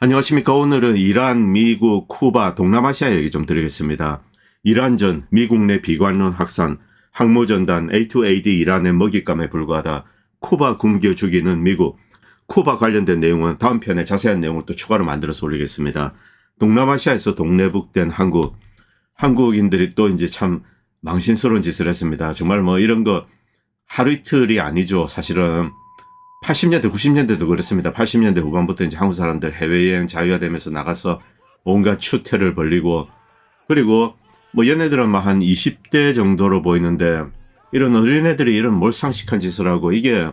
안녕하십니까. 오늘은 이란, 미국, 쿠바, 동남아시아 얘기 좀 드리겠습니다. 이란전, 미국 내 비관론 확산, 항모전단 A2AD 이란의 먹잇감에 불과하다. 쿠바 굶겨 죽이는 미국. 쿠바 관련된 내용은 다음 편에 자세한 내용을 또 추가로 만들어서 올리겠습니다. 동남아시아에서 동래북된 한국. 한국인들이 또 이제 참 망신스러운 짓을 했습니다. 정말 뭐 이런 거 하루 이틀이 아니죠. 사실은 80년대, 90년대도 그렇습니다. 80년대 후반부터 이제 한국 사람들 해외여행 자유화되면서 나가서 온갖 추태를 벌리고, 그리고 뭐 얘네들은 막 한 20대 정도로 보이는데 이런 어린애들이 이런 몰상식한 짓을 하고, 이게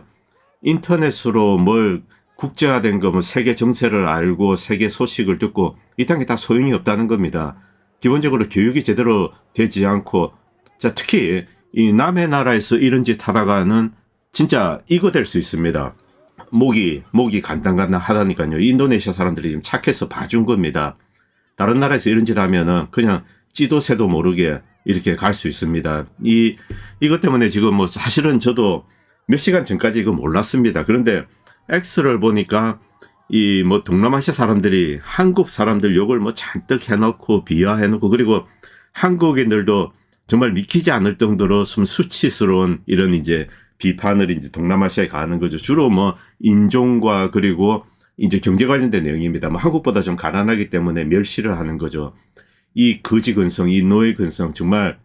인터넷으로 뭘 국제화된 거 뭐 세계 정세를 알고 세계 소식을 듣고 이딴 게 다 소용이 없다는 겁니다. 기본적으로 교육이 제대로 되지 않고, 자, 특히 이 남의 나라에서 이런 짓 하다가는 진짜 이거 될 수 있습니다. 목이 간당간당 하다니까요. 인도네시아 사람들이 지금 착해서 봐준 겁니다. 다른 나라에서 이런 짓 하면은 그냥 찌도 새도 모르게 이렇게 갈 수 있습니다. 이것 때문에 지금 뭐 사실은 저도 몇 시간 전까지 이거 몰랐습니다. 그런데 X를 보니까 이 뭐 동남아시아 사람들이 한국 사람들 욕을 뭐 잔뜩 해놓고 비하해놓고, 그리고 한국인들도 정말 믿기지 않을 정도로 좀 수치스러운 이런 이제 비판을 이제 동남아시아에 가는 거죠. 주로 뭐 인종과 그리고 이제 경제 관련된 내용입니다. 뭐 한국보다 좀 가난하기 때문에 멸시를 하는 거죠. 이 거지 근성, 이 노예 근성, 정말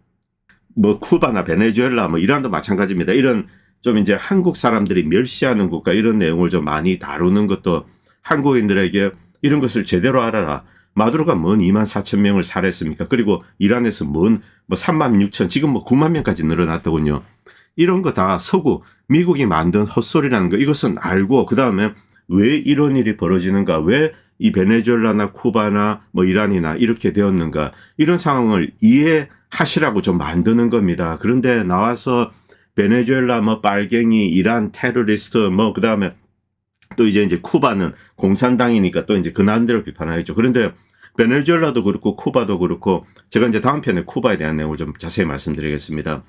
뭐 쿠바나 베네수엘라 뭐 이란도 마찬가지입니다. 이런 좀 이제 한국 사람들이 멸시하는 국가, 이런 내용을 좀 많이 다루는 것도 한국인들에게 이런 것을 제대로 알아라. 마두로가 뭔 24,000명을 살해했습니까? 그리고 이란에서 뭔 뭐 36,000, 지금 뭐 9만 명까지 늘어났더군요. 이런 거 다 서구, 미국이 만든 헛소리라는 거, 이것은 알고, 그 다음에 왜 이런 일이 벌어지는가, 왜 이 베네수엘라나 쿠바나 뭐 이란이나 이렇게 되었는가, 이런 상황을 이해하시라고 좀 만드는 겁니다. 그런데 나와서 베네수엘라 뭐 빨갱이, 이란 테러리스트, 뭐 그 다음에 또 이제 쿠바는 공산당이니까 또 이제 그나름대로 비판하겠죠. 그런데 베네수엘라도 그렇고 쿠바도 그렇고, 제가 이제 다음 편에 쿠바에 대한 내용을 좀 자세히 말씀드리겠습니다.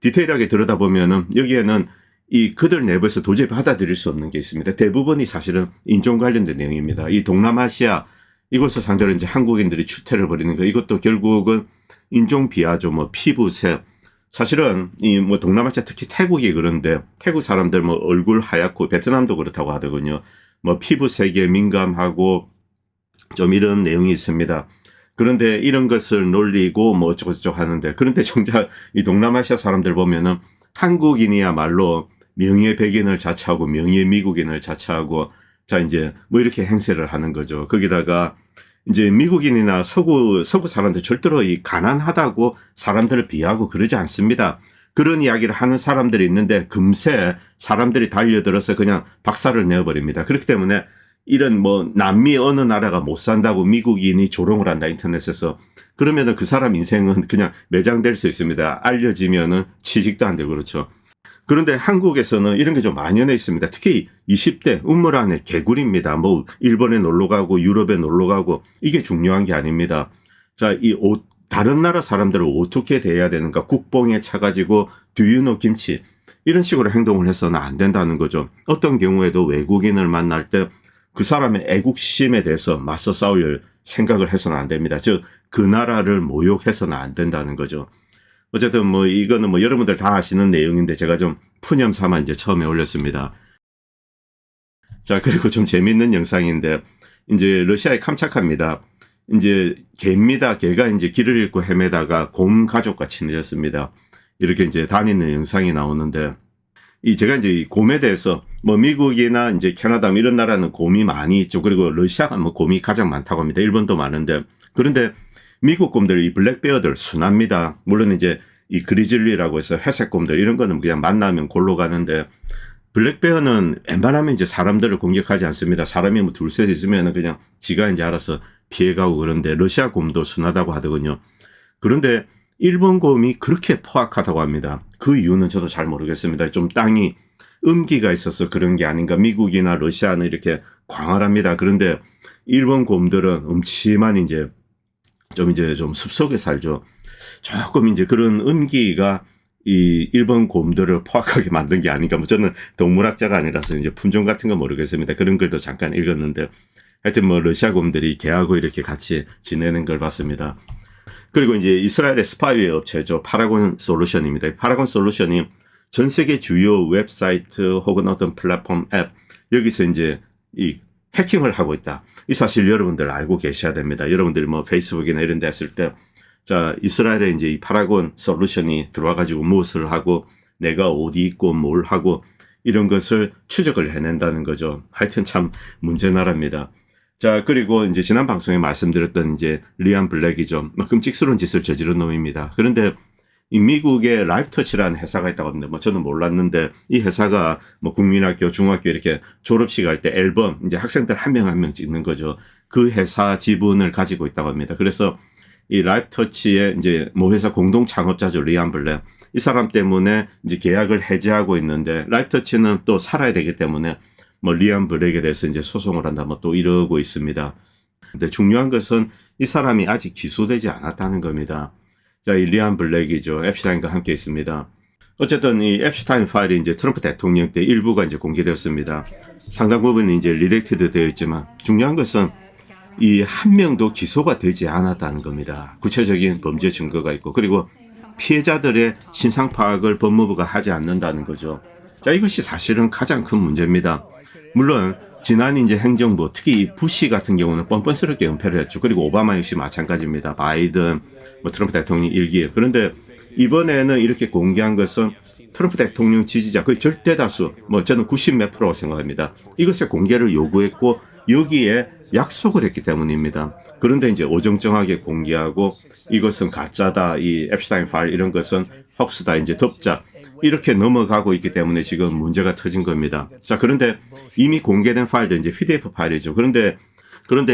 디테일하게 들여다보면은 여기에는 이 그들 내부에서 도저히 받아들일 수 없는 게 있습니다. 대부분이 사실은 인종 관련된 내용입니다. 이 동남아시아 이곳을 상대로 이제 한국인들이 추태를 벌이는 거, 이것도 결국은 인종 비하죠. 뭐 피부색. 사실은 이 뭐 동남아시아 특히 태국이 그런데, 태국 사람들 뭐 얼굴 하얗고, 베트남도 그렇다고 하더군요. 뭐 피부색에 민감하고 좀 이런 내용이 있습니다. 그런데 이런 것을 놀리고 뭐 어쩌고저쩌고 하는데, 그런데 정작 이 동남아시아 사람들 보면은 한국인이야말로 명예 백인을 자처하고 명예 미국인을 자처하고, 자 이제 뭐 이렇게 행세를 하는 거죠. 거기다가 이제 미국인이나 서구 사람들 절대로 이 가난하다고 사람들을 비하하고 그러지 않습니다. 그런 이야기를 하는 사람들이 있는데 금세 사람들이 달려들어서 그냥 박살을 내어버립니다. 그렇기 때문에 이런 뭐 남미 어느 나라가 못 산다고 미국인이 조롱을 한다, 인터넷에서. 그러면은 그 사람 인생은 그냥 매장될 수 있습니다. 알려지면은 취직도 안 되고 그렇죠. 그런데 한국에서는 이런 게 좀 만연해 있습니다. 특히 20대 우물 안에 개구리입니다. 뭐 일본에 놀러 가고 유럽에 놀러 가고, 이게 중요한 게 아닙니다. 자, 다른 나라 사람들을 어떻게 대해야 되는가, 국뽕에 차가지고 두유노 김치 이런 식으로 행동을 해서는 안 된다는 거죠. 어떤 경우에도 외국인을 만날 때 그 사람의 애국심에 대해서 맞서 싸울 생각을 해서는 안 됩니다. 즉 그 나라를 모욕해서는 안 된다는 거죠. 어쨌든 뭐 이거는 뭐 여러분들 다 아시는 내용인데 제가 좀 푸념 삼아 이제 처음에 올렸습니다. 자, 그리고 좀 재밌는 영상인데, 이제 러시아에 캄차카입니다. 이제 개입니다. 개가 이제 길을 잃고 헤매다가 곰 가족과 친해졌습니다. 이렇게 이제 다니는 영상이 나오는데, 제가 이제 이 곰에 대해서 뭐 미국이나 이제 캐나다 이런 나라는 곰이 많이 있죠. 그리고 러시아가 뭐 곰이 가장 많다고 합니다. 일본도 많은데, 그런데 미국 곰들, 이 블랙베어들 순합니다. 물론 이제 이 그리즐리라고 해서 회색 곰들 이런 거는 그냥 만나면 골로 가는데, 블랙베어는 웬만하면 이제 사람들을 공격하지 않습니다. 사람이 뭐 둘셋 있으면 그냥 지가 이제 알아서 피해가고. 그런데 러시아 곰도 순하다고 하더군요. 그런데 일본 곰이 그렇게 포악하다고 합니다. 그 이유는 저도 잘 모르겠습니다. 좀 땅이 음기가 있어서 그런 게 아닌가. 미국이나 러시아는 이렇게 광활합니다. 그런데 일본 곰들은 음침한 이제 좀 숲속에 살죠. 조금 이제 그런 음기가 이 일본 곰들을 포악하게 만든 게 아닌가. 뭐 저는 동물학자가 아니라서 이제 품종 같은 건 모르겠습니다. 그런 글도 잠깐 읽었는데, 하여튼 뭐 러시아군들이 개하고 이렇게 같이 지내는 걸 봤습니다. 그리고 이제 이스라엘의 스파이웨어 업체죠. 파라곤 솔루션입니다. 이 파라곤 솔루션이 전 세계 주요 웹사이트 혹은 어떤 플랫폼 앱 여기서 이제 이 해킹을 하고 있다. 이 사실 여러분들 알고 계셔야 됩니다. 여러분들이 뭐 페이스북이나 이런 데 했을 때 자, 이스라엘에 이제 이 파라곤 솔루션이 들어와 가지고 무엇을 하고 내가 어디 있고 뭘 하고 이런 것을 추적을 해낸다는 거죠. 하여튼 참 문제나라입니다. 자, 그리고 이제 지난 방송에 말씀드렸던 이제 리안 블랙이죠. 끔찍스러운 짓을 저지른 놈입니다. 그런데 이 미국의 라이프터치라는 회사가 있다고 합니다. 뭐 저는 몰랐는데 이 회사가 뭐 국민학교, 중학교 이렇게 졸업식 할 때 앨범 이제 학생들 한 명 한 명 찍는 거죠. 그 회사 지분을 가지고 있다고 합니다. 그래서 이 라이프터치의 이제 모 회사 공동 창업자죠. 리안 블랙. 이 사람 때문에 이제 계약을 해지하고 있는데 라이프터치는 또 살아야 되기 때문에 뭐 리안 블랙에 대해서 이제 소송을 한다 뭐 또 이러고 있습니다. 근데 중요한 것은 이 사람이 아직 기소되지 않았다는 겁니다. 자, 이 리안 블랙이죠. 앱슈타인과 함께 있습니다. 어쨌든 이 앱슈타인 파일이 이제 트럼프 대통령 때 일부가 이제 공개되었습니다. 상당 부분이 이제 리렉티드 되어 있지만 중요한 것은 이 한 명도 기소가 되지 않았다는 겁니다. 구체적인 범죄 증거가 있고 그리고 피해자들의 신상 파악을 법무부가 하지 않는다는 거죠. 자, 이것이 사실은 가장 큰 문제입니다. 물론 지난 이제 행정부 특히 이 부시 같은 경우는 뻔뻔스럽게 은폐를 했죠. 그리고 오바마 역시 마찬가지입니다. 바이든, 뭐 트럼프 대통령 일기. 그런데 이번에는 이렇게 공개한 것은 트럼프 대통령 지지자 거의 절대 다수, 뭐 저는 90 몇 프로라고 생각합니다. 이것의 공개를 요구했고 여기에 약속을 했기 때문입니다. 그런데 이제 어정쩡하게 공개하고 이것은 가짜다, 이 앱슈타인 파일 이런 것은 헉스다, 이제 덮자 이렇게 넘어가고 있기 때문에 지금 문제가 터진 겁니다. 자, 그런데 이미 공개된 파일도 이제 PDF 파일이죠. 그런데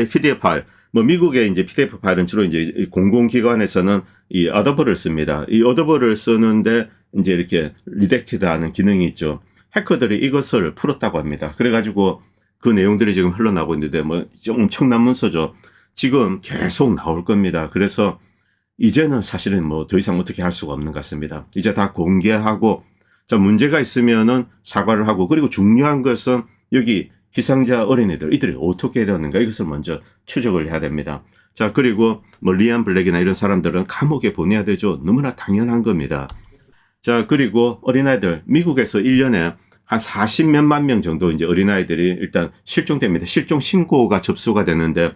PDF 파일, 뭐 미국의 이제 PDF 파일은 주로 이제 공공기관에서는 이 어도버를 씁니다. 이 어도버를 쓰는데 이제 이렇게 리렉티드하는 기능이 있죠. 해커들이 이것을 풀었다고 합니다. 그래가지고 그 내용들이 지금 흘러나오고 있는데 뭐 엄청난 문서죠. 지금 계속 나올 겁니다. 그래서 이제는 사실은 뭐 더 이상 어떻게 할 수가 없는 것 같습니다. 이제 다 공개하고 자, 문제가 있으면은 사과를 하고 그리고 중요한 것은 여기 희생자 어린이들 이들이 어떻게 되었는가 이것을 먼저 추적을 해야 됩니다. 자, 그리고 뭐 리안 블랙이나 이런 사람들은 감옥에 보내야 되죠. 너무나 당연한 겁니다. 자, 그리고 어린아이들 미국에서 1년에 한 40몇만 명 정도 이제 어린아이들이 일단 실종됩니다. 실종 신고가 접수가 되는데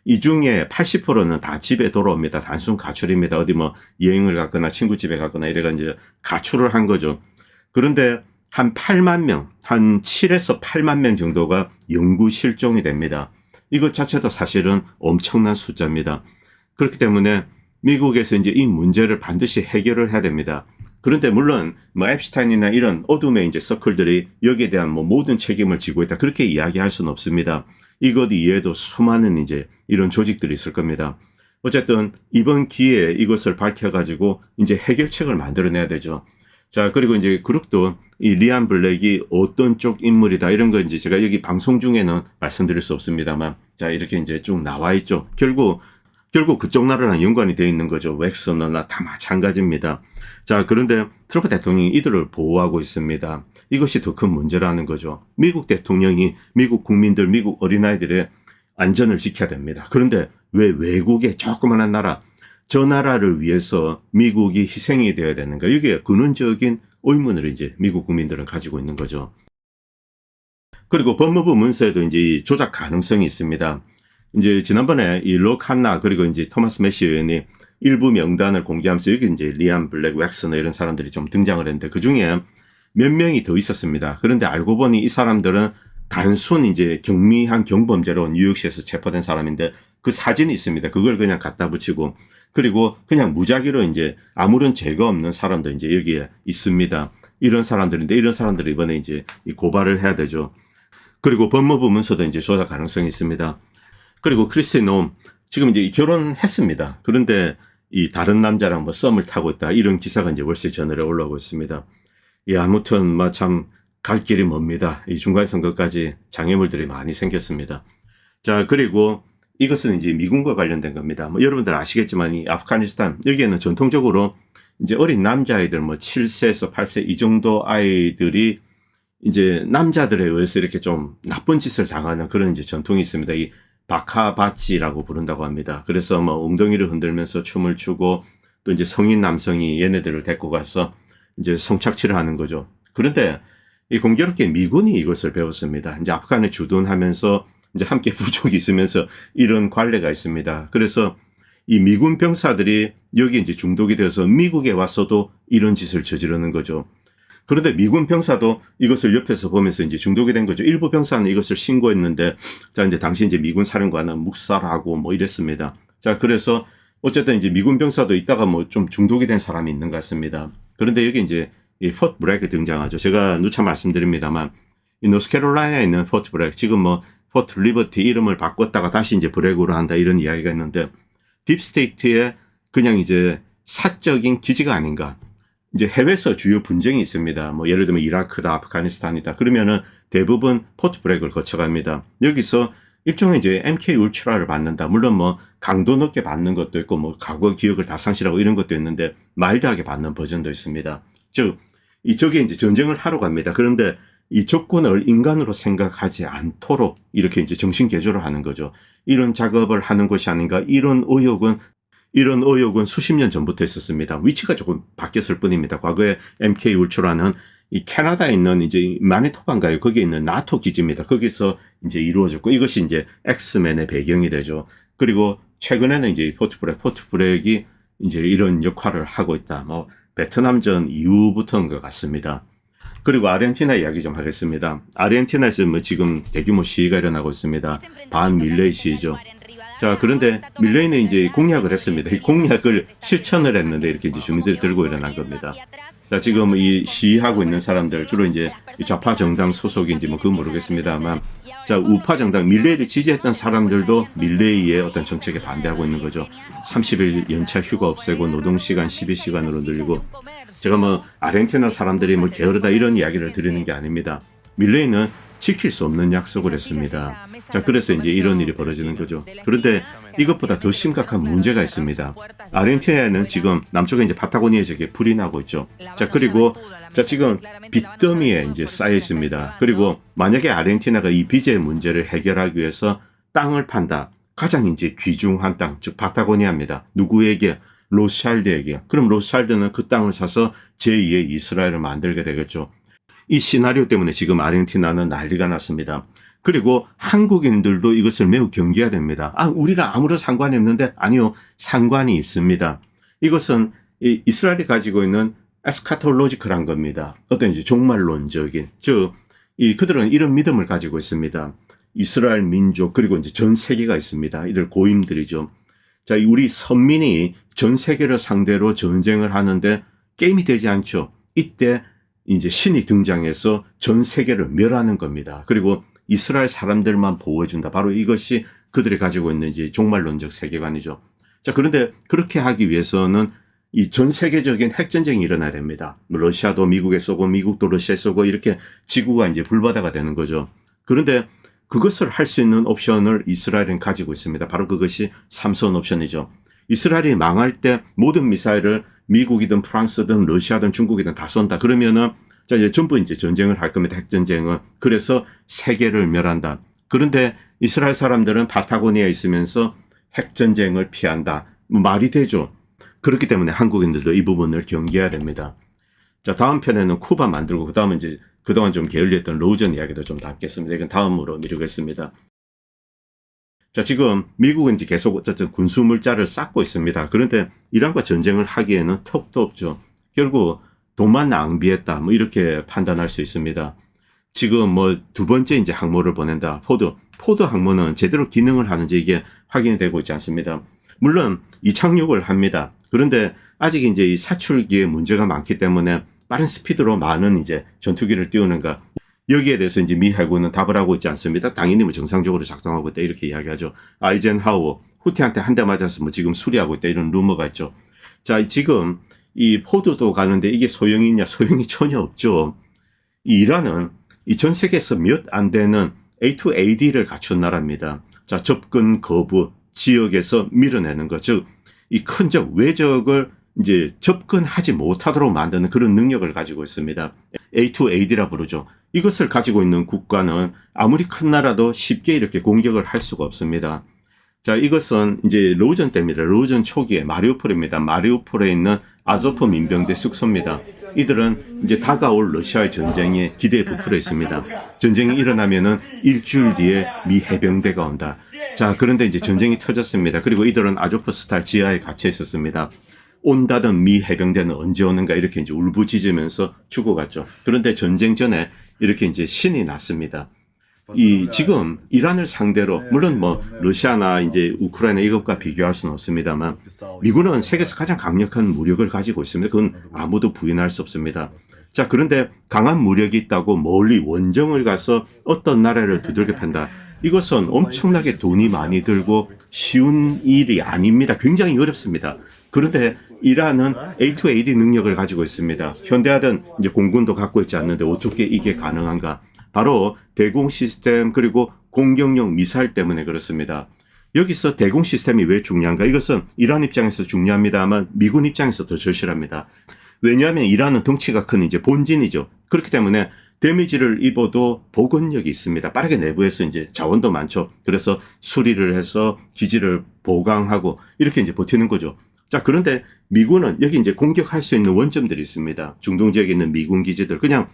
이 중에 80%는 다 집에 돌아옵니다. 단순 가출입니다. 어디 뭐 여행을 갔거나 친구 집에 갔거나 이래가 이제 가출을 한 거죠. 그런데 한 8만 명, 한 7에서 8만 명 정도가 영구 실종이 됩니다. 이것 자체도 사실은 엄청난 숫자입니다. 그렇기 때문에 미국에서 이제 이 문제를 반드시 해결을 해야 됩니다. 그런데 물론 뭐 앱슈타인이나 이런 어둠의 이제 서클들이 여기에 대한 뭐 모든 책임을 지고 있다 그렇게 이야기할 수는 없습니다. 이것 이외에도 수많은 이제 이런 조직들이 있을 겁니다. 어쨌든 이번 기회에 이것을 밝혀가지고 이제 해결책을 만들어내야 되죠. 자, 그리고 이제 그룹도 이 리안 블랙이 어떤 쪽 인물이다 이런 거 이제 제가 여기 방송 중에는 말씀드릴 수 없습니다만 자, 이렇게 이제 쭉 나와 있죠. 결국 그쪽 나라랑 연관이 되어 있는 거죠. 웩서너나 다 마찬가지입니다. 자, 그런데 트럼프 대통령이 이들을 보호하고 있습니다. 이것이 더 큰 문제라는 거죠. 미국 대통령이 미국 국민들, 미국 어린아이들의 안전을 지켜야 됩니다. 그런데 왜 외국의 조그마한 나라, 저 나라를 위해서 미국이 희생이 되어야 되는가? 이게 근원적인 의문을 이제 미국 국민들은 가지고 있는 거죠. 그리고 법무부 문서에도 이제 이 조작 가능성이 있습니다. 이제 지난번에 이 록 한나 그리고 이제 토마스 메시 의원이 일부 명단을 공개하면서 여기 이제 리안 블랙, 웩서너 이런 사람들이 좀 등장을 했는데 그 중에 몇 명이 더 있었습니다. 그런데 알고 보니 이 사람들은 단순 이제 경미한 경범죄로 뉴욕시에서 체포된 사람인데 그 사진이 있습니다. 그걸 그냥 갖다 붙이고 그리고 그냥 무작위로 이제 아무런 죄가 없는 사람도 이제 여기에 있습니다. 이런 사람들인데 이런 사람들이 이번에 이제 고발을 해야 되죠. 그리고 법무부 문서도 이제 조작 가능성이 있습니다. 그리고 크리스틴 놈 지금 이제 결혼했습니다. 그런데 이 다른 남자랑 뭐 썸을 타고 있다 이런 기사가 이제 월스트리트저널에 올라오고 있습니다. 예, 아무튼 뭐 참 갈 길이 멉니다. 이 중간 선거까지 장애물들이 많이 생겼습니다. 자, 그리고 이것은 이제 미군과 관련된 겁니다. 뭐 여러분들 아시겠지만 이 아프가니스탄 여기에는 전통적으로 이제 어린 남자아이들 뭐 7세에서 8세 이 정도 아이들이 이제 남자들에 의해서 이렇게 좀 나쁜 짓을 당하는 그런 이제 전통이 있습니다. 이 바카바치라고 부른다고 합니다. 그래서 뭐 엉덩이를 흔들면서 춤을 추고 또 이제 성인 남성이 얘네들을 데리고 가서 이제 성착취를 하는 거죠. 그런데 이 공교롭게 미군이 이것을 배웠습니다. 이제 아프간에 주둔하면서 이제 함께 부족이 있으면서 이런 관례가 있습니다. 그래서 이 미군 병사들이 여기 이제 중독이 되어서 미국에 와서도 이런 짓을 저지르는 거죠. 그런데 미군 병사도 이것을 옆에서 보면서 이제 중독이 된 거죠. 일부 병사는 이것을 신고했는데, 자, 이제 당시 이제 미군 사령관은 묵살하고 뭐 이랬습니다. 자, 그래서 어쨌든 이제 미군 병사도 있다가 뭐 좀 중독이 된 사람이 있는 것 같습니다. 그런데 여기 이제 이 포트 브렉이 등장하죠. 제가 누차 말씀드립니다만, 이 노스캐롤라이나에 있는 포트 브렉, 지금 뭐 포트 리버티 이름을 바꿨다가 다시 이제 브렉으로 한다 이런 이야기가 있는데, 딥스테이트의 그냥 이제 사적인 기지가 아닌가. 이제 해외에서 주요 분쟁이 있습니다. 뭐 예를 들면 이라크다, 아프가니스탄이다. 그러면은 대부분 포트 브렉을 거쳐갑니다. 여기서 일종의 이제 MK 울트라를 받는다. 물론 뭐 강도 높게 받는 것도 있고 뭐 과거 기억을 다 상실하고 이런 것도 있는데 마일드하게 받는 버전도 있습니다. 즉, 저게 이제 전쟁을 하러 갑니다. 그런데 이 적군을 인간으로 생각하지 않도록 이렇게 이제 정신 개조를 하는 거죠. 이런 작업을 하는 것이 아닌가. 이런 의혹은 수십 년 전부터 있었습니다. 위치가 조금 바뀌었을 뿐입니다. 과거에 MK 울트라는 이 캐나다에 있는 이제 마니토바인가요? 거기에 있는 나토 기지입니다. 거기서 이제 이루어졌고 이것이 이제 엑스맨의 배경이 되죠. 그리고 최근에는 이제 포트 브렉이 이제 이런 역할을 하고 있다. 뭐 베트남전 이후부터인 것 같습니다. 그리고 아르헨티나 이야기 좀 하겠습니다. 아르헨티나에서 뭐 지금 대규모 시위가 일어나고 있습니다. 반밀레이 시위죠. 자, 그런데 밀레이는 이제 공약을 했습니다. 이 공약을 실천을 했는데 이렇게 이제 주민들이 들고 일어난 겁니다. 자, 지금 이 시위하고 있는 사람들 주로 이제 좌파 정당 소속인지 뭐 그건 모르겠습니다만, 자, 우파 정당 밀레이를 지지했던 사람들도 밀레이의 어떤 정책에 반대하고 있는 거죠. 30일 연차 휴가 없애고 노동시간 12시간으로 늘리고, 제가 뭐 아르헨티나 사람들이 뭐 게으르다 이런 이야기를 드리는 게 아닙니다. 밀레이는 지킬 수 없는 약속을 했습니다. 자, 그래서 이제 이런 일이 벌어지는 거죠. 그런데 이것보다 더 심각한 문제가 있습니다. 아르헨티나에는 지금 남쪽에 이제 파타고니아 지역에 불이 나고 있죠. 자, 그리고 자, 지금 빚더미에 이제 쌓여 있습니다. 그리고 만약에 아르헨티나가 이 빚의 문제를 해결하기 위해서 땅을 판다. 가장 이제 귀중한 땅, 즉 파타고니아입니다. 누구에게? 로스차일드에게. 그럼 로스차일드는 그 땅을 사서 제2의 이스라엘을 만들게 되겠죠. 이 시나리오 때문에 지금 아르헨티나는 난리가 났습니다. 그리고 한국인들도 이것을 매우 경계해야 됩니다. 아, 우리랑 아무런 상관이 없는데, 아니요, 상관이 있습니다. 이것은 이스라엘이 가지고 있는 에스카톨로지컬한 겁니다. 어떤 이제 종말론적인, 즉, 그들은 이런 믿음을 가지고 있습니다. 이스라엘 민족, 그리고 이제 전 세계가 있습니다. 이들 고임들이죠. 자, 우리 선민이 전 세계를 상대로 전쟁을 하는데 게임이 되지 않죠. 이때 이제 신이 등장해서 전 세계를 멸하는 겁니다. 그리고 이스라엘 사람들만 보호해준다. 바로 이것이 그들이 가지고 있는 이제 종말론적 세계관이죠. 자, 그런데 그렇게 하기 위해서는 이 전 세계적인 핵전쟁이 일어나야 됩니다. 러시아도 미국에 쏘고 미국도 러시아에 쏘고 이렇게 지구가 이제 불바다가 되는 거죠. 그런데 그것을 할 수 있는 옵션을 이스라엘은 가지고 있습니다. 바로 그것이 삼선 옵션이죠. 이스라엘이 망할 때 모든 미사일을 미국이든 프랑스든 러시아든 중국이든 다 쏜다. 그러면은 자, 이제 전부 이제 전쟁을 할 겁니다. 핵전쟁은. 그래서 세계를 멸한다. 그런데 이스라엘 사람들은 파타고니아에 있으면서 핵전쟁을 피한다. 뭐 말이 되죠. 그렇기 때문에 한국인들도 이 부분을 경계해야 됩니다. 자, 다음 편에는 쿠바 만들고 그다음에 이제 그동안 좀 게을리했던 로전 이야기도 좀 담겠습니다. 이건 다음으로 미루겠습니다. 자, 지금 미국은 이제 계속 어쨌든 군수 물자를 쌓고 있습니다. 그런데 이란과 전쟁을 하기에는 턱도 없죠. 결국 돈만 낭비했다. 뭐 이렇게 판단할 수 있습니다. 지금 뭐 두 번째 이제 항모를 보낸다. 포드 항모는 제대로 기능을 하는지 이게 확인이 되고 있지 않습니다. 물론 이착륙을 합니다. 그런데 아직 이제 이 사출기에 문제가 많기 때문에 빠른 스피드로 많은 이제 전투기를 띄우는가. 여기에 대해서 이제 미 해군은 답을 하고 있지 않습니다. 당연히 뭐 정상적으로 작동하고 있다 이렇게 이야기하죠. 아이젠하워 후티한테 한 대 맞아서 뭐 지금 수리하고 있다 이런 루머가 있죠. 자, 지금 이 포드도 가는데 이게 소용이 있냐? 소용이 전혀 없죠. 이 이란은 이 전 세계에서 몇 안 되는 A2AD를 갖춘 나라입니다. 자, 접근 거부 지역에서 밀어내는 것, 즉 이 큰 적 외적을 이제 접근하지 못하도록 만드는 그런 능력을 가지고 있습니다. A2AD라 부르죠. 이것을 가지고 있는 국가는 아무리 큰 나라도 쉽게 이렇게 공격을 할 수가 없습니다. 자, 이것은 이제 러전 때입니다. 러전 초기에 마리우폴입니다. 마리우폴에 있는 아조프 민병대 숙소입니다. 이들은 이제 다가올 러시아의 전쟁에 기대에 부풀어 있습니다. 전쟁이 일어나면은 일주일 뒤에 미 해병대가 온다. 자, 그런데 이제 전쟁이 터졌습니다. 그리고 이들은 아조프스탈 지하에 갇혀 있었습니다. 온다던 미 해병대는 언제 오는가 이렇게 이제 울부짖으면서 죽어갔죠. 그런데 전쟁 전에 이렇게 이제 신이 났습니다. 지금 이란을 상대로 물론 뭐 러시아나 이제 우크라이나 이것과 비교할 수는 없습니다만 미군은 세계에서 가장 강력한 무력을 가지고 있습니다. 그건 아무도 부인할 수 없습니다. 자, 그런데 강한 무력이 있다고 멀리 원정을 가서 어떤 나라를 두들겨 팬다. 이것은 엄청나게 돈이 많이 들고 쉬운 일이 아닙니다. 굉장히 어렵습니다. 그런데 이란은 A2AD 능력을 가지고 있습니다. 현대화된 이제 공군도 갖고 있지 않는데 어떻게 이게 가능한가? 바로 대공 시스템 그리고 공격용 미사일 때문에 그렇습니다. 여기서 대공 시스템이 왜 중요한가? 이것은 이란 입장에서 중요합니다만 미군 입장에서 더 절실합니다. 왜냐하면 이란은 덩치가 큰 이제 본진이죠. 그렇기 때문에 데미지를 입어도 복원력이 있습니다. 빠르게 내부에서 이제 자원도 많죠. 그래서 수리를 해서 기지를 보강하고 이렇게 이제 버티는 거죠. 자, 그런데 미군은 여기 이제 공격할 수 있는 원점들이 있습니다. 중동 지역에 있는 미군 기지들 그냥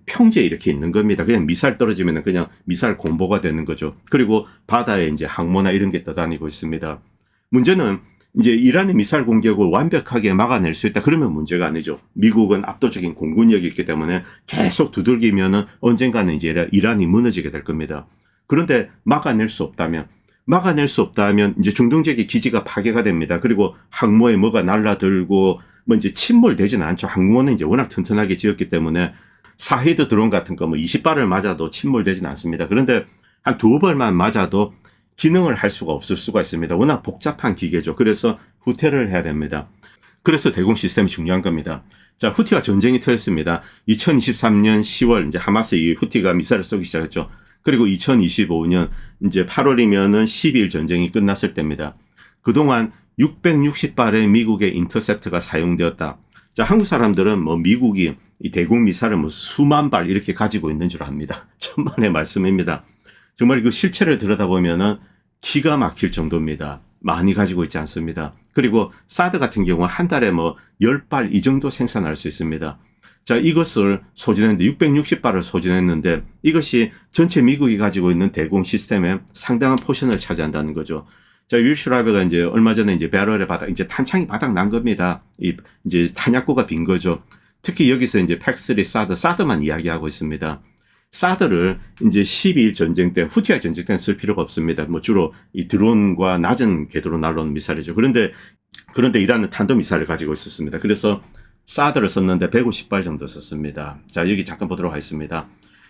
평지에 이렇게 있는 겁니다. 그냥 미사일 떨어지면 그냥 미사일 공보가 되는 거죠. 그리고 바다에 이제 항모나 이런 게 떠다니고 있습니다. 문제는 이제 이란의 미사일 공격을 완벽하게 막아낼 수 있다. 그러면 문제가 아니죠. 미국은 압도적인 공군력이 있기 때문에 계속 두들기면은 언젠가는 이제 이란이 무너지게 될 겁니다. 그런데 막아낼 수 없다면 이제 중동 지역의 기지가 파괴가 됩니다. 그리고 항모에 뭐가 날라들고 뭐 이제 침몰되지는 않죠. 항모는 이제 워낙 튼튼하게 지었기 때문에 사헤드 드론 같은 거 뭐 20발을 맞아도 침몰되지는 않습니다. 그런데 한 2발만 맞아도 기능을 할 수가 없을 수가 있습니다. 워낙 복잡한 기계죠. 그래서 후퇴를 해야 됩니다. 그래서 대공 시스템이 중요한 겁니다. 자, 후티와 전쟁이 터졌습니다. 2023년 10월 이제 하마스 이 후티가 미사일을 쏘기 시작했죠. 그리고 2025년 이제 8월이면은 12일 전쟁이 끝났을 때입니다. 그동안 660발의 미국의 인터셉트가 사용되었다. 자, 한국 사람들은 뭐 미국이 이 대공 미사일을 뭐 수만 발 이렇게 가지고 있는 줄 압니다. 천만의 말씀입니다. 정말 그 실체를 들여다보면은 기가 막힐 정도입니다. 많이 가지고 있지 않습니다. 그리고 사드 같은 경우 한 달에 뭐 10발 이 정도 생산할 수 있습니다. 자, 이것을 소진했는데 660발을 소진했는데 이것이 전체 미국이 가지고 있는 대공 시스템에 상당한 포션을 차지한다는 거죠. 자, 윌 슈라이버가 이제 얼마 전에 이제 배럴의 바닥, 이제 탄창이 바닥 난 겁니다. 이제 탄약고가 빈 거죠. 특히 여기서 이제 팩3 사드만 이야기하고 있습니다. 사드를 이제 12일 전쟁 때, 후티와 전쟁 때는 쓸 필요가 없습니다. 뭐 주로 이 드론과 낮은 궤도로 날아오는 미사일이죠. 그런데 이란은 탄도미사일을 가지고 있었습니다. 그래서 사드를 썼는데 150발 정도 썼습니다. 자, 여기 잠깐 보도록 하겠습니다.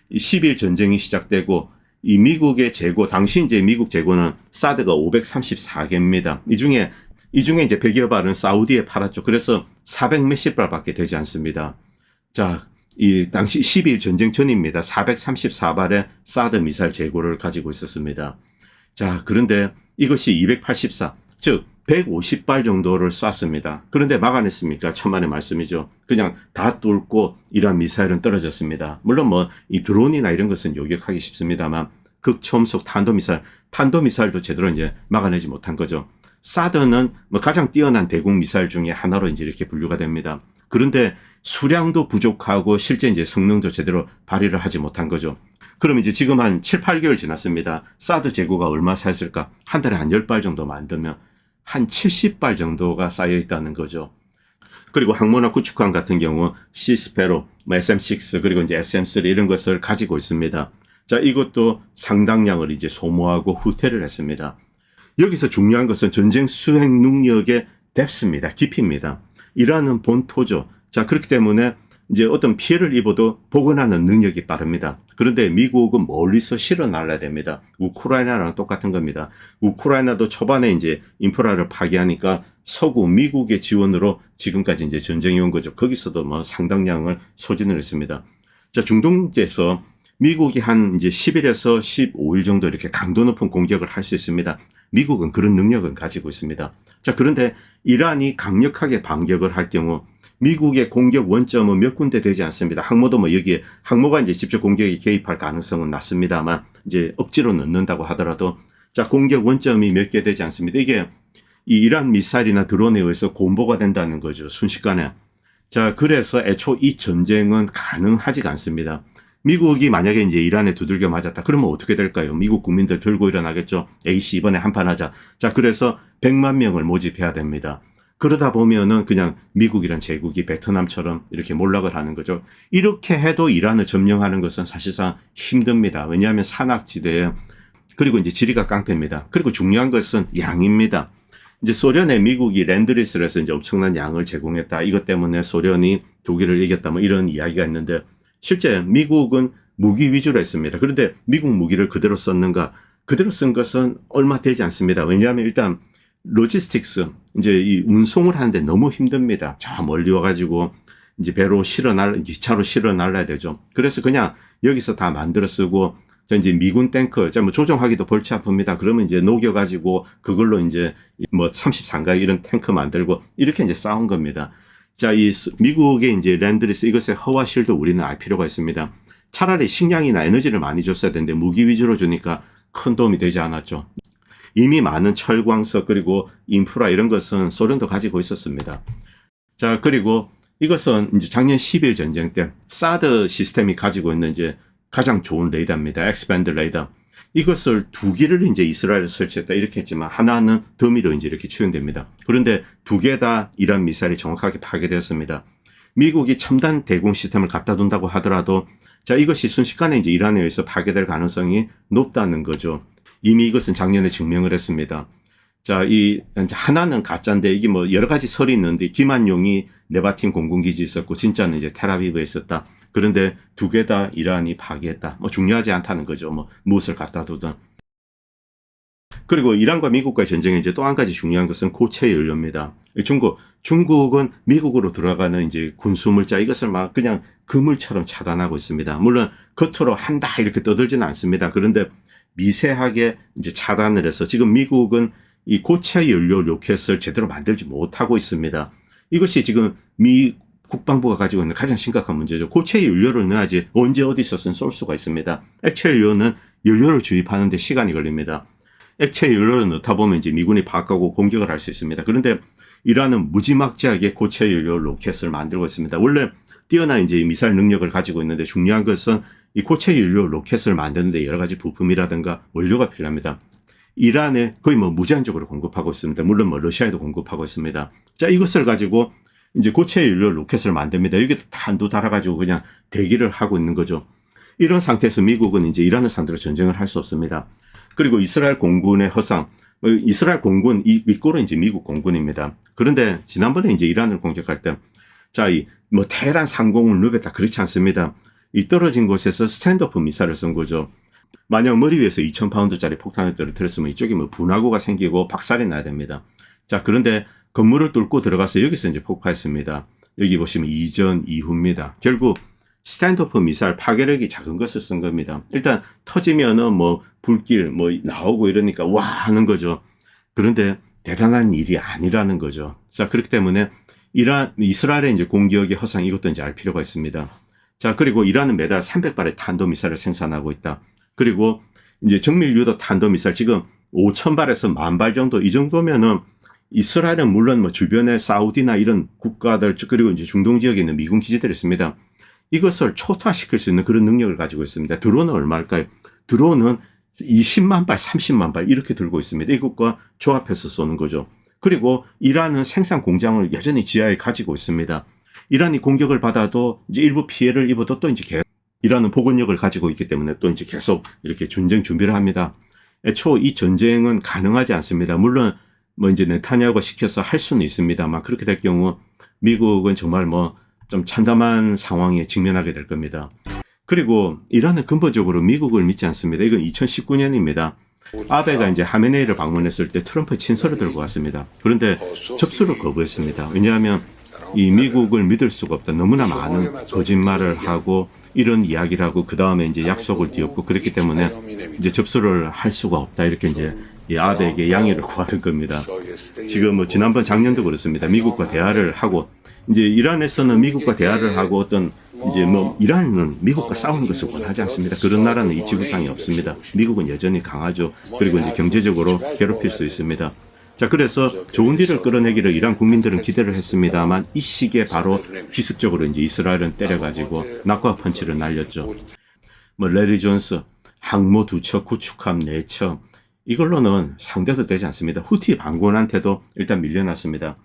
이 12일 전쟁이 시작되고 이 미국의 재고, 당시 이제 미국 재고는 사드가 534개입니다. 이 중에 이제 100여 발은 사우디에 팔았죠. 그래서 400 몇십 발밖에 되지 않습니다. 자, 이 당시 12일 전쟁 전입니다. 434발의 사드 미사일 재고를 가지고 있었습니다. 자, 그런데 이것이 284, 즉 150발 정도를 쐈습니다. 그런데 막아냈습니까? 천만의 말씀이죠. 그냥 다 뚫고 이란 미사일은 떨어졌습니다. 물론 뭐 이 드론이나 이런 것은 요격하기 쉽습니다만 극초음속 탄도미사일도 제대로 이제 막아내지 못한 거죠. 사드는 뭐 가장 뛰어난 대공 미사일 중에 하나로 이제 이렇게 분류가 됩니다. 그런데 수량도 부족하고 실제 이제 성능도 제대로 발휘를 하지 못한 거죠. 그럼 이제 지금 한 7, 8개월 지났습니다. 사드 재고가 얼마 쌓였을까? 한 달에 한 10발 정도 만들면 한 70발 정도가 쌓여 있다는 거죠. 그리고 항모나 구축함 같은 경우 시스페로, SM6 그리고 이제 SM3 이런 것을 가지고 있습니다. 자, 이것도 상당량을 이제 소모하고 후퇴를 했습니다. 여기서 중요한 것은 전쟁 수행 능력의 뎁스입니다. 깊이입니다. 이란은 본토죠. 자, 그렇기 때문에 이제 어떤 피해를 입어도 복원하는 능력이 빠릅니다. 그런데 미국은 멀리서 실어 날라야 됩니다. 우크라이나랑 똑같은 겁니다. 우크라이나도 초반에 이제 인프라를 파괴하니까 서구 미국의 지원으로 지금까지 이제 전쟁이 온 거죠. 거기서도 뭐 상당량을 소진을 했습니다. 자, 중동에서 미국이 한 이제 10일에서 15일 정도 이렇게 강도 높은 공격을 할 수 있습니다. 미국은 그런 능력은 가지고 있습니다. 자, 그런데 이란이 강력하게 반격을 할 경우 미국의 공격 원점은 몇 군데 되지 않습니다. 항모도 뭐 여기에 항모가 이제 직접 공격에 개입할 가능성은 낮습니다만 이제 억지로 넣는다고 하더라도 자 공격 원점이 몇 개 되지 않습니다. 이게 이 이란 미사일이나 드론에 의해서 공보가 된다는 거죠. 순식간에. 자 그래서 애초 이 전쟁은 가능하지가 않습니다. 미국이 만약에 이제 이란에 두들겨 맞았다. 그러면 어떻게 될까요? 미국 국민들 들고 일어나겠죠. A씨 이번에 한판 하자. 자 그래서 100만 명을 모집해야 됩니다. 그러다 보면은 그냥 미국이란 제국이 베트남처럼 이렇게 몰락을 하는 거죠. 이렇게 해도 이란을 점령하는 것은 사실상 힘듭니다. 왜냐하면 산악지대에 그리고 이제 지리가 깡패입니다. 그리고 중요한 것은 양입니다. 이제 소련에 미국이 랜드리스를 해서 이제 엄청난 양을 제공했다. 이것 때문에 소련이 독일을 이겼다. 뭐 이런 이야기가 있는데 실제 미국은 무기 위주로 했습니다. 그런데 미국 무기를 그대로 썼는가? 그대로 쓴 것은 얼마 되지 않습니다. 왜냐하면 일단 로지스틱스, 이제 이 운송을 하는데 너무 힘듭니다. 저 멀리 와가지고 이제 배로 기차로 실어 날라야 되죠. 그래서 그냥 여기서 다 만들어 쓰고, 이제 미군 탱크, 뭐 조종하기도 골치 아픕니다. 그러면 이제 녹여가지고 그걸로 이제 뭐 33가 이런 탱크 만들고 이렇게 이제 싸운 겁니다. 자, 이 미국의 이제 랜드리스 이것의 허와 실도 우리는 알 필요가 있습니다. 차라리 식량이나 에너지를 많이 줬어야 되는데 무기 위주로 주니까 큰 도움이 되지 않았죠. 이미 많은 철광석 그리고 인프라 이런 것은 소련도 가지고 있었습니다. 자, 그리고 이것은 이제 작년 10일 전쟁 때 사드 시스템이 가지고 있는 이제 가장 좋은 레이더입니다. 엑스밴드 레이더. 이것을 2개를 이제 이스라엘에 설치했다 이렇게 했지만 하나는 더미로 이제 이렇게 추정됩니다. 그런데 2개 다 이란 미사일이 정확하게 파괴되었습니다. 미국이 첨단 대공 시스템을 갖다 둔다고 하더라도 자, 이것이 순식간에 이제 이란에 의해서 파괴될 가능성이 높다는 거죠. 이미 이것은 작년에 증명을 했습니다. 자, 이제 하나는 가짜인데 이게 뭐 여러 가지 설이 있는데 김한용이 네바틴 공군기지 있었고 진짜는 이제 텔아비브에 있었다. 그런데 2개 다 이란이 파괴했다. 뭐 중요하지 않다는 거죠. 뭐 무엇을 갖다 두든. 그리고 이란과 미국과의 전쟁에 이제 또 한 가지 중요한 것은 고체 연료입니다. 중국은 미국으로 들어가는 이제 군수물자 이것을 막 그냥 그물처럼 차단하고 있습니다. 물론 겉으로 한다 이렇게 떠들지는 않습니다. 그런데 미세하게 이제 차단을 해서 지금 미국은 이 고체 연료 로켓을 제대로 만들지 못하고 있습니다. 이것이 지금 미 국방부가 가지고 있는 가장 심각한 문제죠. 고체 연료를 넣어야지 언제 어디서든 쏠 수가 있습니다. 액체 연료는 연료를 주입하는데 시간이 걸립니다. 액체 연료를 넣다 보면 이제 미군이 바꿔고 공격을 할 수 있습니다. 그런데 이란은 무지막지하게 고체 연료 로켓을 만들고 있습니다. 원래 뛰어난 이제 미사일 능력을 가지고 있는데 중요한 것은 이 고체 연료 로켓을 만드는데 여러 가지 부품이라든가 원료가 필요합니다. 이란에 거의 뭐 무제한적으로 공급하고 있습니다. 물론 뭐 러시아에도 공급하고 있습니다. 자, 이것을 가지고 이제 고체 연료 로켓을 만듭니다. 여기도 탄두 달아가지고 그냥 대기를 하고 있는 거죠. 이런 상태에서 미국은 이제 이란을 상대로 전쟁을 할 수 없습니다. 그리고 이스라엘 공군의 허상, 이스라엘 공군 윗골은 이제 미국 공군입니다. 그런데 지난번에 이제 이란을 공격할 때, 자, 뭐 테헤란 상공을 누볐다 그렇지 않습니다. 이 떨어진 곳에서 스탠드오프 미사일을 쏜 거죠. 만약 머리 위에서 2000파운드짜리 폭탄을 떨어뜨렸으면 이쪽에 뭐 분화구가 생기고 박살이 나야 됩니다. 자, 그런데 건물을 뚫고 들어가서 여기서 이제 폭파했습니다. 여기 보시면 이전 이후입니다. 결국 스탠드오프 미사일 파괴력이 작은 것을 쓴 겁니다. 일단 터지면은 뭐 불길 뭐 나오고 이러니까 와 하는 거죠. 그런데 대단한 일이 아니라는 거죠. 자, 그렇기 때문에 이스라엘의 이제 공격의 허상 이것도 이제 알 필요가 있습니다. 자, 그리고 이란은 매달 300발의 탄도미사일을 생산하고 있다. 그리고 이제 정밀유도 탄도미사일 지금 5,000발에서 10,000발 정도 이 정도면은 이스라엘은 물론 뭐 주변에 사우디나 이런 국가들 그리고 이제 중동 지역에 있는 미군 기지들이 있습니다. 이것을 초토화시킬 수 있는 그런 능력을 가지고 있습니다. 드론은 얼마일까요? 드론은 20만 발, 30만 발 이렇게 들고 있습니다. 이것과 조합해서 쏘는 거죠. 그리고 이란은 생산 공장을 여전히 지하에 가지고 있습니다. 이란이 공격을 받아도 이제 일부 피해를 입어도 또 이제 이란은 복원력을 가지고 있기 때문에 또 이제 계속 이렇게 전쟁 준비를 합니다. 애초 이 전쟁은 가능하지 않습니다. 물론 뭐 이제 네타냐후가 시켜서 할 수는 있습니다만 그렇게 될 경우 미국은 정말 뭐 좀 참담한 상황에 직면하게 될 겁니다. 그리고 이란은 근본적으로 미국을 믿지 않습니다. 이건 2019년입니다. 아베가 이제 하메네이를 방문했을 때 트럼프 친서를 들고 왔습니다. 그런데 접수를 거부했습니다. 왜냐하면 이 미국을 믿을 수가 없다. 너무나 많은 거짓말을 하고 이런 이야기를 하고 그 다음에 이제 약속을 뒤엎고 그랬기 때문에 이제 접수를 할 수가 없다. 이렇게 이제 이 아베에게 양해를 구하는 겁니다. 지금 뭐 지난번 작년도 그렇습니다. 미국과 대화를 하고 이제 이란에서는 미국과 대화를 하고 어떤 이제 뭐 이란은 미국과 싸우는 것을 원하지 않습니다. 그런 나라는 이 지구상에 없습니다. 미국은 여전히 강하죠. 그리고 이제 경제적으로 괴롭힐 수 있습니다. 자, 그래서 좋은 딜을 끌어내기를 이란 국민들은 기대를 했습니다만 이 시기에 바로 기습적으로 이제 이스라엘은 때려가지고 낙과 펀치를 날렸죠. 뭐 레리 존스 항모 2척, 구축함 4척 이걸로는 상대도 되지 않습니다. 후티 반군한테도 일단 밀려났습니다.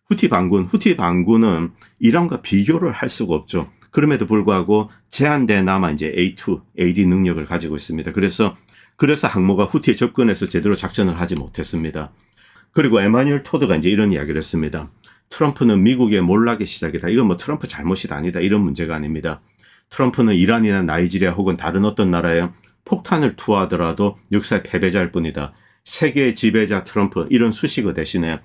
후티 반군은 이란과 비교를 할 수가 없죠. 그럼에도 불구하고 제한되나마 이제 A2, AD 능력을 가지고 있습니다. 그래서 항모가 후티에 접근해서 제대로 작전을 하지 못했습니다. 그리고 에마뉴엘 토드가 이제 이런 이야기를 했습니다. 트럼프는 미국의 몰락의 시작이다. 이건 뭐 트럼프 잘못이 아니다. 이런 문제가 아닙니다. 트럼프는 이란이나 나이지리아 혹은 다른 어떤 나라에 폭탄을 투하하더라도 역사의 패배자일 뿐이다. 세계의 지배자 트럼프 이런 수식어 대신에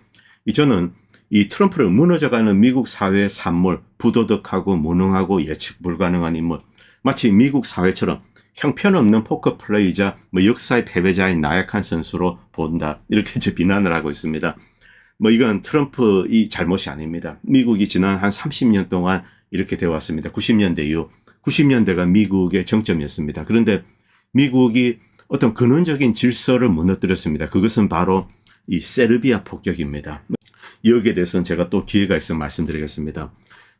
저는 이 트럼프를 무너져가는 미국 사회의 산물, 부도덕하고 무능하고 예측 불가능한 인물, 마치 미국 사회처럼 형편없는 포커 플레이자 뭐 역사의 패배자인 나약한 선수로 본다. 이렇게 이제 비난을 하고 있습니다. 뭐 이건 트럼프 이 잘못이 아닙니다. 미국이 지난 한 30년 동안 이렇게 되어 왔습니다. 90년대 이후 90년대가 미국의 정점이었습니다. 그런데 미국이 어떤 근원적인 질서를 무너뜨렸습니다. 그것은 바로 이 세르비아 폭격입니다. 여기에 대해서는 제가 또 기회가 있으면 말씀드리겠습니다.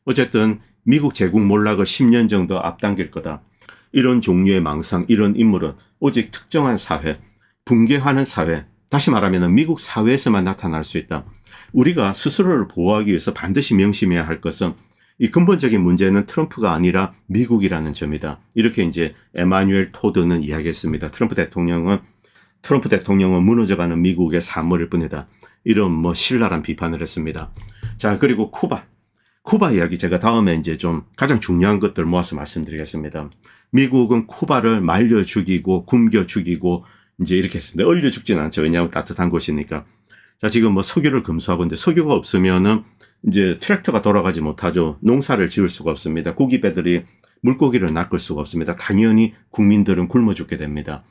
어쨌든 미국 제국 몰락을 10년 정도 앞당길 거다. 이런 종류의 망상, 이런 인물은 오직 특정한 사회, 붕괴하는 사회, 다시 말하면 미국 사회에서만 나타날 수 있다. 우리가 스스로를 보호하기 위해서 반드시 명심해야 할 것은 이 근본적인 문제는 트럼프가 아니라 미국이라는 점이다. 이렇게 이제 에마뉴엘 토드는 이야기했습니다. 트럼프 대통령은 무너져가는 미국의 산물일 뿐이다. 이런 뭐 신랄한 비판을 했습니다. 자, 그리고 쿠바 이야기 제가 다음에 이제 좀 가장 중요한 것들 모아서 말씀드리겠습니다. 미국은 쿠바를 말려 죽이고 굶겨 죽이고 이제 이렇게 했습니다. 얼려 죽지는 않죠. 왜냐하면 따뜻한 곳이니까. 자, 지금 뭐 석유를 금수하고 있는데 석유가 없으면은 이제 트랙터가 돌아가지 못하죠. 농사를 지을 수가 없습니다. 고기배들이 물고기를 낚을 수가 없습니다. 당연히 국민들은 굶어 죽게 됩니다.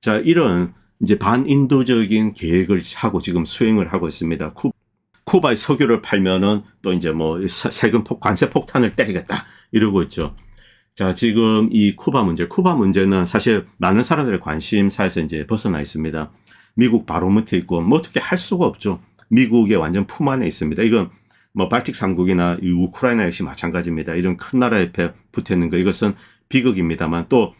자, 이런 이제 반인도적인 계획을 하고 지금 수행을 하고 있습니다. 쿠바의 석유를 팔면은 또 이제 뭐 세금 관세 폭탄을 때리겠다 이러고 있죠. 자, 지금 이 쿠바 문제는 사실 많은 사람들의 관심사에서 이제 벗어나 있습니다. 미국 바로 밑에 있고 뭐 어떻게 할 수가 없죠. 미국의 완전 품 안에 있습니다. 이건 뭐 발틱 3국이나 이 우크라이나 역시 마찬가지입니다. 이런 큰 나라 옆에 붙어 있는 거 이것은 비극입니다만 또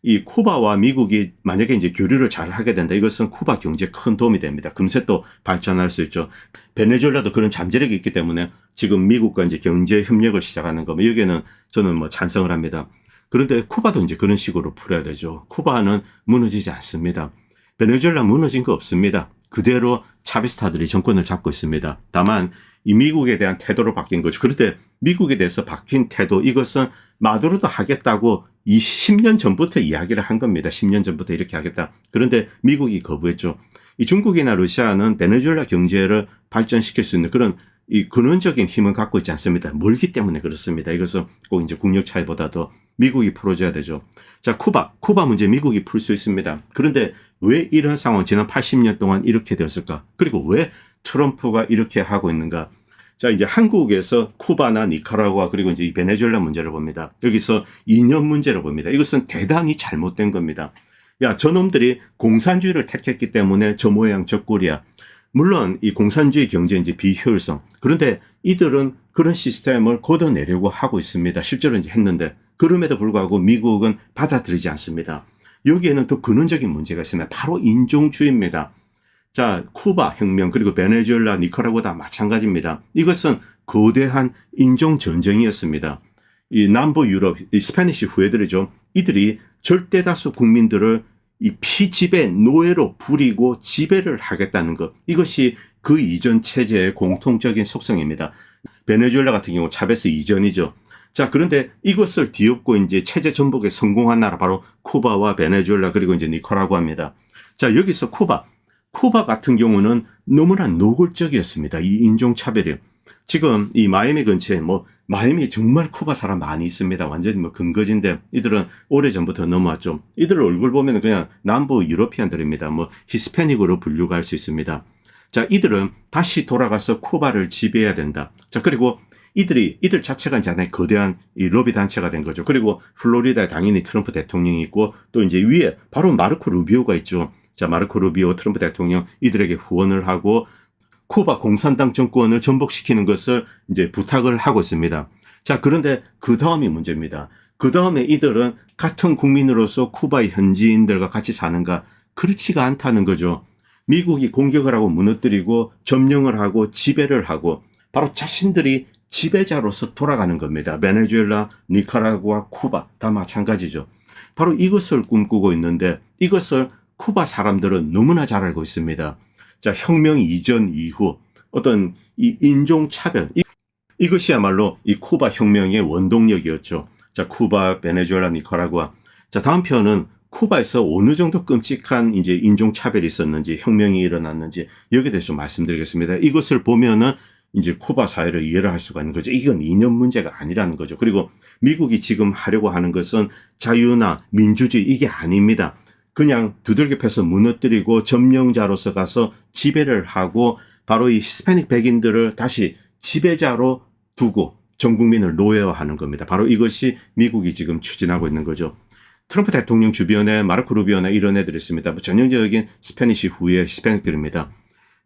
이 쿠바와 미국이 만약에 이제 교류를 잘 하게 된다. 이것은 쿠바 경제에 큰 도움이 됩니다. 금세 또 발전할 수 있죠. 베네수엘라도 그런 잠재력이 있기 때문에 지금 미국과 이제 경제 협력을 시작하는 거, 여기에는 저는 뭐 찬성을 합니다. 그런데 쿠바도 이제 그런 식으로 풀어야 되죠. 쿠바는 무너지지 않습니다. 베네수엘라 무너진 거 없습니다. 그대로 차베스타들이 정권을 잡고 있습니다. 다만 이 미국에 대한 태도로 바뀐 거죠. 그런데 미국에 대해서 바뀐 태도 이것은 마두로도 하겠다고 10년 전부터 이야기를 한 겁니다. 10년 전부터 이렇게 하겠다. 그런데 미국이 거부했죠. 이 중국이나 러시아는 베네수엘라 경제를 발전시킬 수 있는 그런 이 근원적인 힘은 갖고 있지 않습니다. 멀기 때문에 그렇습니다. 이것은 꼭 이제 국력 차이보다도 미국이 풀어줘야 되죠. 자, 쿠바 문제 미국이 풀 수 있습니다. 그런데 왜 이런 상황 지난 80년 동안 이렇게 되었을까? 그리고 왜 트럼프가 이렇게 하고 있는가? 자, 이제 한국에서 쿠바나 니카라구아 그리고 이제 이 베네수엘라 문제를 봅니다. 여기서 이념 문제를 봅니다. 이것은 대단히 잘못된 겁니다. 야, 저놈들이 공산주의를 택했기 때문에 저 모양 저 꼴이야. 물론 이 공산주의 경제 이제 비효율성. 그런데 이들은 그런 시스템을 걷어내려고 하고 있습니다. 실제로 이제 했는데 그럼에도 불구하고 미국은 받아들이지 않습니다. 여기에는 더 근원적인 문제가 있습니다. 바로 인종주의입니다. 자, 쿠바 혁명 그리고 베네수엘라, 니카라구아 다 마찬가지입니다. 이것은 거대한 인종 전쟁이었습니다. 이 남부 유럽, 이 스페니시 후예들이죠. 이들이 절대 다수 국민들을 이 피지배 노예로 부리고 지배를 하겠다는 것. 이것이 그 이전 체제의 공통적인 속성입니다. 베네수엘라 같은 경우 차베스 이전이죠. 자, 그런데 이것을 뒤엎고 이제 체제 전복에 성공한 나라 바로 쿠바와 베네수엘라 그리고 이제 니카라구아입니다. 자, 여기서 쿠바 같은 경우는 너무나 노골적이었습니다. 이 인종차별이. 지금 이 마이애미 근처에 마이애미 정말 쿠바 사람 많이 있습니다. 완전히 근거지인데 이들은 오래전부터 넘어왔죠. 이들 얼굴 보면 그냥 남부 유러피안들입니다. 히스패닉으로 분류가 할 수 있습니다. 자, 이들은 다시 돌아가서 쿠바를 지배해야 된다. 자, 그리고 이들 자체가 이제 하나의 거대한 이 로비 단체가 된 거죠. 그리고 플로리다에 당연히 트럼프 대통령이 있고 또 이제 위에 바로 마르코 루비오가 있죠. 자, 마르코 루비오 트럼프 대통령 이들에게 후원을 하고 쿠바 공산당 정권을 전복시키는 것을 이제 부탁을 하고 있습니다. 자, 그런데 그 다음이 문제입니다. 그 다음에 이들은 같은 국민으로서 쿠바의 현지인들과 같이 사는가? 그렇지가 않다는 거죠. 미국이 공격을 하고 무너뜨리고 점령을 하고 지배를 하고 바로 자신들이 지배자로서 돌아가는 겁니다. 베네수엘라, 니카라구아, 쿠바 다 마찬가지죠. 바로 이것을 꿈꾸고 있는데 이것을 쿠바 사람들은 너무나 잘 알고 있습니다. 자, 혁명 이전 이후 어떤 이 인종차별 이것이야말로 이 쿠바 혁명의 원동력이었죠. 자, 쿠바, 베네수엘라, 니카라구아. 자, 다음 편은 쿠바에서 어느 정도 끔찍한 이제 인종차별이 있었는지 혁명이 일어났는지 여기에 대해서 좀 말씀드리겠습니다. 이것을 보면은 이제 쿠바 사회를 이해를 할 수가 있는 거죠. 이건 이념 문제가 아니라는 거죠. 그리고 미국이 지금 하려고 하는 것은 자유나 민주주의 이게 아닙니다. 그냥 두들겨 패서 무너뜨리고 점령자로서 가서 지배를 하고 바로 이 히스패닉 백인들을 다시 지배자로 두고 전 국민을 노예화하는 겁니다. 바로 이것이 미국이 지금 추진하고 있는 거죠. 트럼프 대통령 주변에 마르코 루비오나 이런 애들이 있습니다. 전형적인 스페니시 후의 히스패닉들입니다.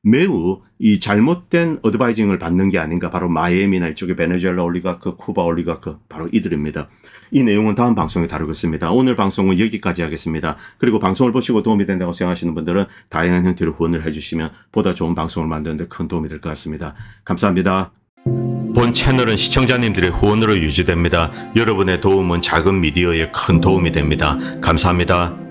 매우 이 잘못된 어드바이징을 받는 게 아닌가. 바로 마이애미나 이쪽에 베네수엘라 올리가크, 쿠바 올리가크 바로 이들입니다. 이 내용은 다음 방송에 다루겠습니다. 오늘 방송은 여기까지 하겠습니다. 그리고 방송을 보시고 도움이 된다고 생각하시는 분들은 다양한 형태로 후원을 해주시면 보다 좋은 방송을 만드는 데 큰 도움이 될 것 같습니다. 감사합니다. 본 채널은 시청자님들의 후원으로 유지됩니다. 여러분의 도움은 작은 미디어에 큰 도움이 됩니다. 감사합니다.